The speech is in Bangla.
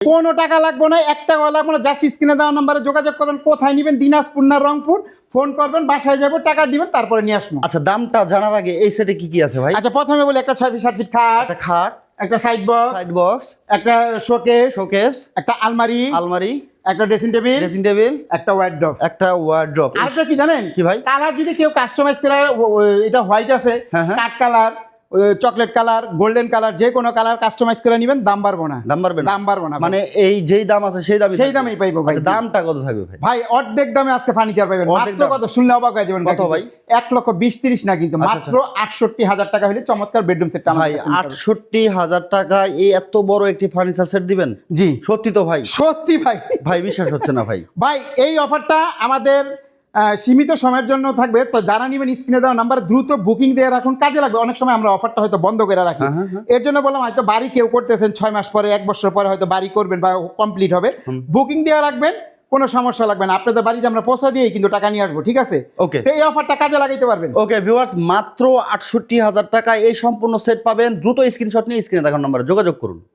কোনো টাকা লাগবে না, 1 টাকাও লাগবে না, জাস্ট স্ক্রিনে দেওয়া নম্বরে যোগাযোগ করবেন। কোথায় নেবেন? দিনাজপুর না রংপুর, ফোন করবেন, বাসায় যাবো, টাকা দিবেন, তারপরে নিয়ে আসবো। আচ্ছা, দামটা জানার আগে এই সেটে কি কি আছে ভাই? আচ্ছা, প্রথমে বলি একটা 6 ফিট 7 ফিট খাট, একটা খাট, একটা সাইড বক্স, একটা শোকেস, একটা আলমারি, একটা ড্রেসিং টেবিল, একটা ওয়ার্ড্রপ। আরেকটা কি জানেন কি ভাই? কালার যদি কেউ কাস্টমাইজ করে, এটা হোয়াইট আছে, কাঠ colour, chocolate colour, golden colour, যে কোনো কালার কাস্টমাইজ করে নেবেন, দাম বাড়বো না। মানে এই যেই দাম আছে সেই দামই পাইবো ভাই। আচ্ছা, দামটা কত থাকবে ভাই? ভাই অর্ধেক দামে আজকে ফার্নিচার পাবেন। মাত্র কত শুনলে অবাক হয়ে যাবেন। কত ভাই? 1,20,30 না, কিন্তু মাত্র 68,000 টাকা হলে চমৎকার বেডরুম সেটটা ভাই 68,000 টাকা এই এত বড় একটি ফার্নিচার সেট দিবেন? জি সত্যি তো ভাই? সত্যি ভাই। ভাই বিশ্বাস হচ্ছে না ভাই। ভাই এই অফারটা আমাদের সীমিত সময়ের জন্য থাকবে। তো যারা নেবেন স্ক্রিনে দেওয়া নাম্বার দ্রুত বুকিং দিয়ে রাখুন, কাজে লাগবে। অনেক সময় আমরা অফারটা হয়তো বন্ধ করে রাখি। এর জন্য বললাম, হয়তো বাড়ি কেউ করতেছেন 6 মাস পরে, 1 বছর পরে হয়তো বাড়ি করবেন বা কমপ্লিট হবে, বুকিং দিয়ে রাখবেন, কোনো সমস্যা লাগবে না। আপনাদের বাড়িতে আমরা পৌঁছা দিয়ে কিন্তু টাকা নিয়ে আসবো, ঠিক আছে? ওকে, তো এই অফারটা কাজে লাগাইতে পারবেন। ওকে ভিউয়ার্স, মাত্র 68,000 টাকা এই সম্পূর্ণ সেট পাবেন। দ্রুত স্ক্রিনশট নিয়ে স্ক্রিনে দেখানো নম্বরে যোগাযোগ করুন।